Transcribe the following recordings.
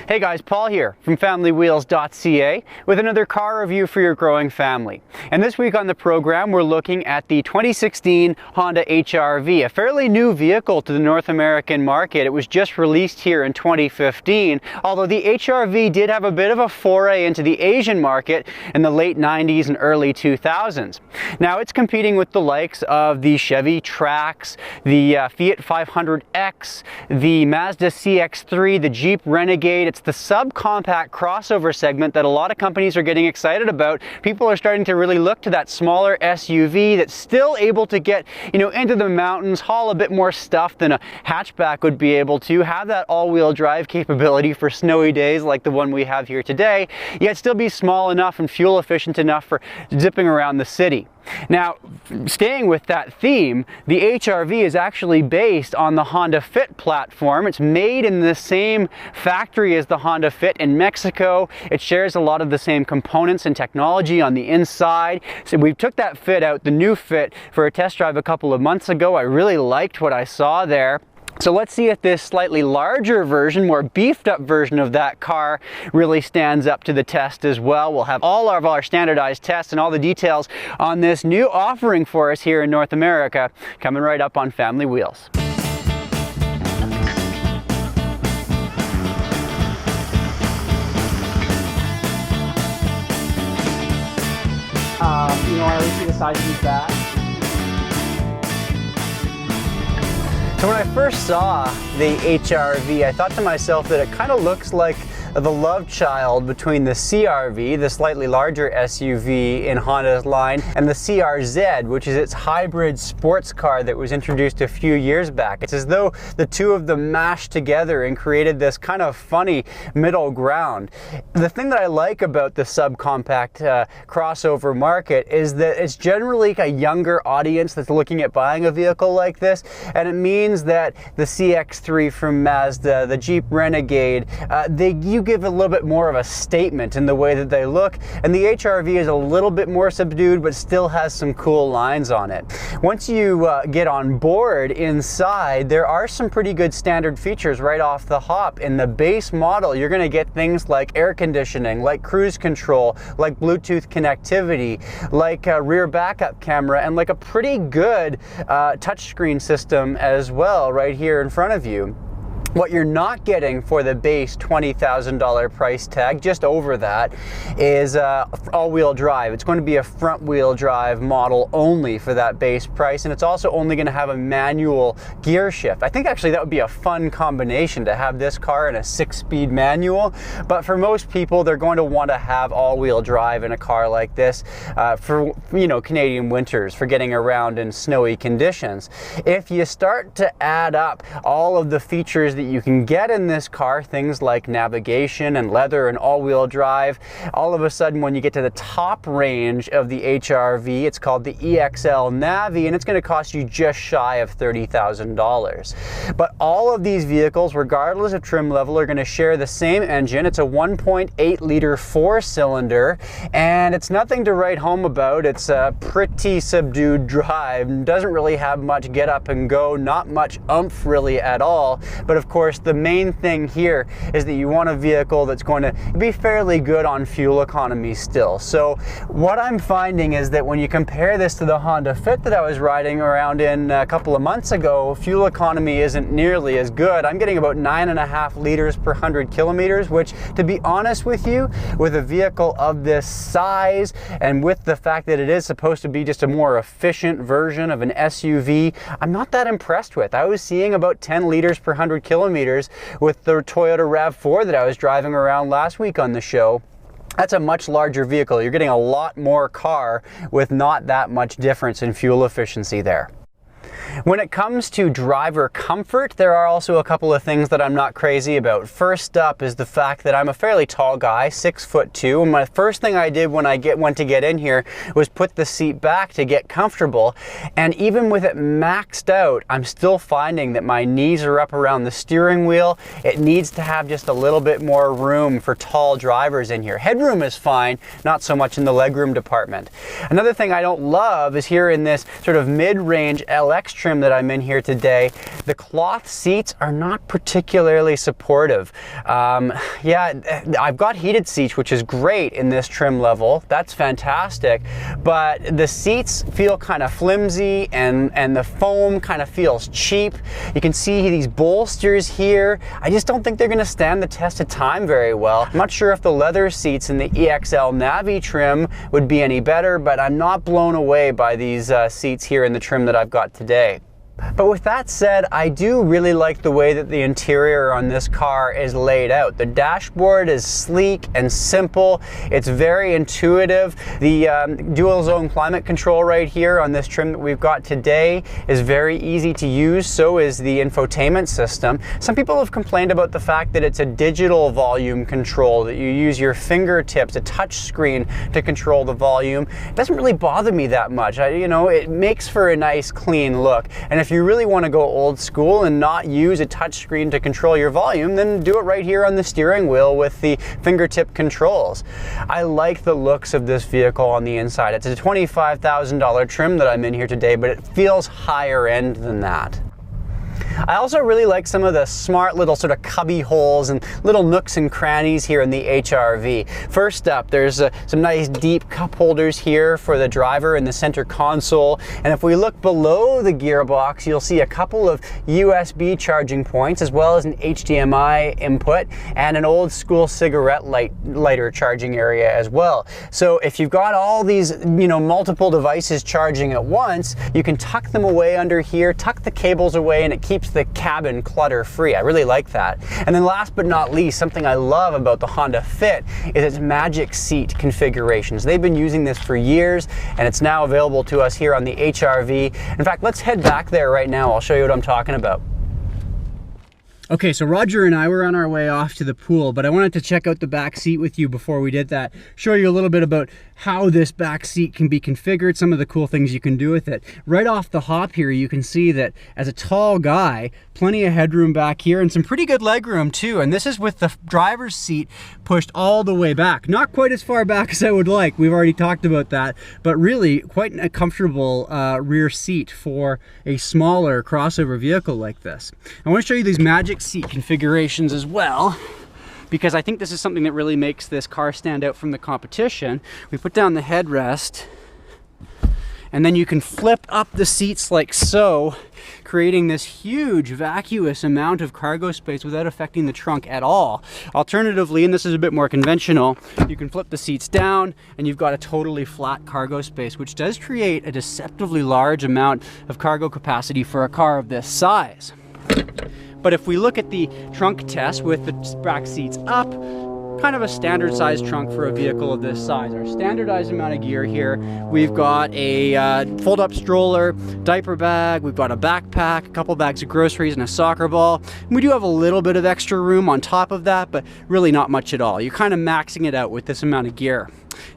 Hey guys, Paul here from FamilyWheels.ca with another car review for your growing family. And this week on the program we're looking at the 2016 Honda HR-V, a fairly new vehicle to the North American market. It was just released here in 2015, although the HR-V did have a bit of a foray into the Asian market in the late 90s and early 2000s. Now it's competing with the likes of the Chevy Trax, the Fiat 500X, the Mazda CX-3, the Jeep Renegade. It's the subcompact crossover segment that a lot of companies are getting excited about. People are starting to really look to that smaller SUV that's still able to get, into the mountains, haul a bit more stuff than a hatchback would be able to, have that all-wheel drive capability for snowy days like the one we have here today, yet still be small enough and fuel efficient enough for zipping around the city. Now, staying with that theme, the HR-V is actually based on the Honda Fit platform. It's made in the same factory as the Honda Fit in Mexico. It shares a lot of the same components and technology on the inside. So we took that Fit out, the new Fit, for a test drive a couple of months ago. I really liked what I saw there. So let's see if this slightly larger version, more beefed up version of that car really stands up to the test as well. We'll have all of our standardized tests and all the details on this new offering for us here in North America coming right up on Family Wheels. I always see the size of these bags. So when I first saw the HR-V, I thought to myself that it kind of looks like the love child between the CR-V, the slightly larger SUV in Honda's line, and the CR-Z, which is its hybrid sports car that was introduced a few years back. It's as though the two of them mashed together and created this kind of funny middle ground. The thing that I like about the subcompact crossover market is that it's generally a younger audience that's looking at buying a vehicle like this, and it means that the CX-3 from Mazda, the Jeep Renegade, you give a little bit more of a statement in the way that they look, and the HR-V is a little bit more subdued but still has some cool lines on it. Once you get on board inside, there are some pretty good standard features right off the hop. In the base model, you're going to get things like air conditioning, like cruise control, like Bluetooth connectivity, like a rear backup camera, and like a pretty good touchscreen system as well right here in front of you. What you're not getting for the base $20,000 price tag, just over that, is all-wheel drive. It's going to be a front-wheel drive model only for that base price, and it's also only going to have a manual gear shift. I think actually that would be a fun combination to have this car in a 6-speed manual, but for most people they're going to want to have all-wheel drive in a car like this for Canadian winters, for getting around in snowy conditions. If you start to add up all of the features that you can get in this car, things like navigation and leather and all-wheel drive, all of a sudden when you get to the top range of the HR-V, it's called the EXL Navi, and it's going to cost you just shy of $30,000. But all of these vehicles, regardless of trim level, are going to share the same engine. It's a 1.8 liter 4-cylinder, and it's nothing to write home about. It's a pretty subdued drive, doesn't really have much get up and go, not much oomph really at all. But of course, the main thing here is that you want a vehicle that's going to be fairly good on fuel economy still. So what I'm finding is that when you compare this to the Honda Fit that I was riding around in a couple of months ago, fuel economy isn't nearly as good. I'm getting about 9.5 liters per 100 kilometers, which, to be honest with you, with a vehicle of this size and with the fact that it is supposed to be just a more efficient version of an SUV, I'm not that impressed with. I was seeing about 10 liters per 100 kilometers with the Toyota RAV4 that I was driving around last week on the show. That's a much larger vehicle. You're getting a lot more car with not that much difference in fuel efficiency there. When it comes to driver comfort, there are also a couple of things that I'm not crazy about. First up is the fact that I'm a fairly tall guy, 6'2", and my first thing I did when I went to get in here was put the seat back to get comfortable, and even with it maxed out, I'm still finding that my knees are up around the steering wheel. It needs to have just a little bit more room for tall drivers in here. Headroom is fine, not so much in the legroom department. Another thing I don't love is here in this sort of mid-range LS LX trim that I'm in here today, the cloth seats are not particularly supportive. Yeah, I've got heated seats, which is great in this trim level. That's fantastic. But the seats feel kind of flimsy, and the foam kind of feels cheap. You can see these bolsters here. I just don't think they're going to stand the test of time very well. I'm not sure if the leather seats in the EXL Navi trim would be any better, but I'm not blown away by these seats here in the trim that I've got today. But with that said, I do really like the way that the interior on this car is laid out. The dashboard is sleek and simple. It's very intuitive. The dual zone climate control right here on this trim that we've got today is very easy to use. So is the infotainment system. Some people have complained about the fact that it's a digital volume control, that you use your fingertips, a touch screen to control the volume. It doesn't really bother me that much. You know, it makes for a nice clean look. And if you really want to go old school and not use a touchscreen to control your volume, then do it right here on the steering wheel with the fingertip controls. I like the looks of this vehicle on the inside. It's a $25,000 trim that I'm in here today, but it feels higher end than that. I also really like some of the smart little sort of cubby holes and little nooks and crannies here in the HRV. First up, there's some nice deep cup holders here for the driver in the center console. And if we look below the gearbox, you'll see a couple of USB charging points, as well as an HDMI input and an old school cigarette lighter charging area as well. So if you've got all these, you know, multiple devices charging at once, you can tuck them away under here, tuck the cables away, and it keeps the cabin clutter free. I really like that. And then last but not least, something I love about the Honda Fit is its magic seat configurations. They've been using this for years, and it's now available to us here on the HRV. In fact, let's head back there right now. I'll show you what I'm talking about. Okay, so Roger and I were on our way off to the pool, but I wanted to check out the back seat with you before we did that. Show you a little bit about how this back seat can be configured, some of the cool things you can do with it. Right off the hop here, you can see that as a tall guy, plenty of headroom back here and some pretty good leg room too. And this is with the driver's seat pushed all the way back. Not quite as far back as I would like. We've already talked about that, but really quite a comfortable rear seat for a smaller crossover vehicle like this. I want to show you these magic seat configurations as well, because I think this is something that really makes this car stand out from the competition. We put down the headrest, and then you can flip up the seats like so, creating this huge vacuous amount of cargo space without affecting the trunk at all. Alternatively, and this is a bit more conventional, you can flip the seats down and you've got a totally flat cargo space, which does create a deceptively large amount of cargo capacity for a car of this size. But if we look at the trunk test with the back seats up, kind of a standard size trunk for a vehicle of this size. Our standardized amount of gear here, we've got a fold-up stroller, diaper bag, we've got a backpack, a couple bags of groceries, and a soccer ball. And we do have a little bit of extra room on top of that, but really not much at all. You're kind of maxing it out with this amount of gear.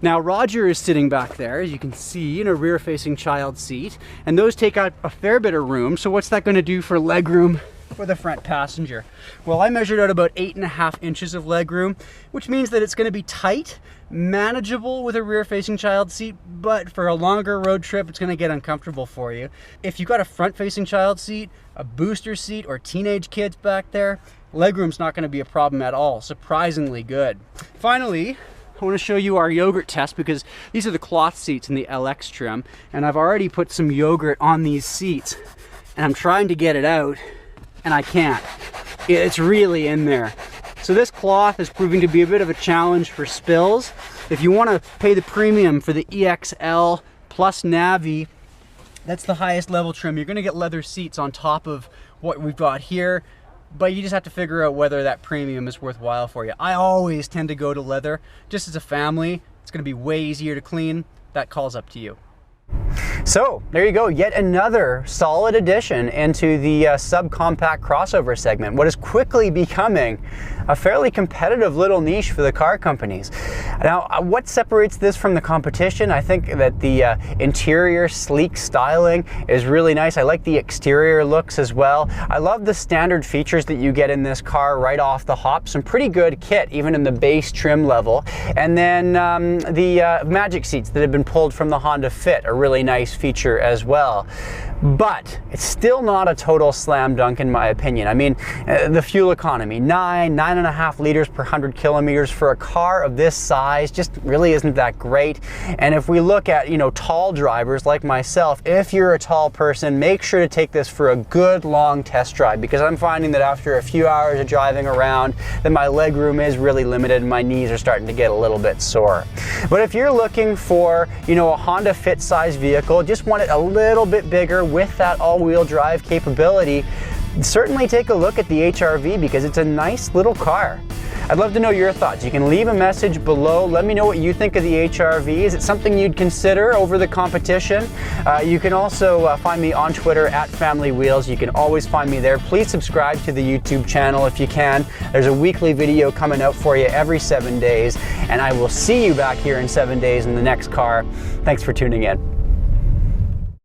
Now Roger is sitting back there, as you can see, in a rear-facing child seat, and those take out a fair bit of room. So what's that going to do for leg room for the front passenger? Well, I measured out about 8.5 inches of leg room, which means that it's going to be tight, manageable with a rear-facing child seat, but for a longer road trip, it's going to get uncomfortable for you. If you've got a front-facing child seat, a booster seat, or teenage kids back there, legroom's not going to be a problem at all. Surprisingly good. Finally, I want to show you our yogurt test, because these are the cloth seats in the LX trim, and I've already put some yogurt on these seats, and I'm trying to get it out, and I can't. It's really in there. So this cloth is proving to be a bit of a challenge for spills. If you want to pay the premium for the EXL plus Navi, that's the highest level trim. You're going to get leather seats on top of what we've got here, but you just have to figure out whether that premium is worthwhile for you. I always tend to go to leather. Just as a family, it's going to be way easier to clean. That call's up to you. So there you go, yet another solid addition into the subcompact crossover segment, what is quickly becoming a fairly competitive little niche for the car companies. Now, what separates this from the competition? I think that the interior sleek styling is really nice. I like the exterior looks as well. I love the standard features that you get in this car right off the hop. Some pretty good kit, even in the base trim level. And then the magic seats that have been pulled from the Honda Fit, a really nice feature as well. But it's still not a total slam dunk in my opinion. I mean, the fuel economy, 9.5 liters per 100 kilometers for a car of this size just really isn't that great. And if we look at, tall drivers like myself, if you're a tall person, make sure to take this for a good long test drive, because I'm finding that after a few hours of driving around that my leg room is really limited and my knees are starting to get a little bit sore. But if you're looking for, a Honda Fit size vehicle, just want it a little bit bigger with that all-wheel drive capability, certainly take a look at the HR-V because it's a nice little car. I'd love to know your thoughts. You can leave a message below. Let me know what you think of the HR-V. Is it something you'd consider over the competition? You can also find me on Twitter @FamilyWheels. You can always find me there. Please subscribe to the YouTube channel if you can. There's a weekly video coming out for you every 7 days, and I will see you back here in 7 days in the next car. Thanks for tuning in.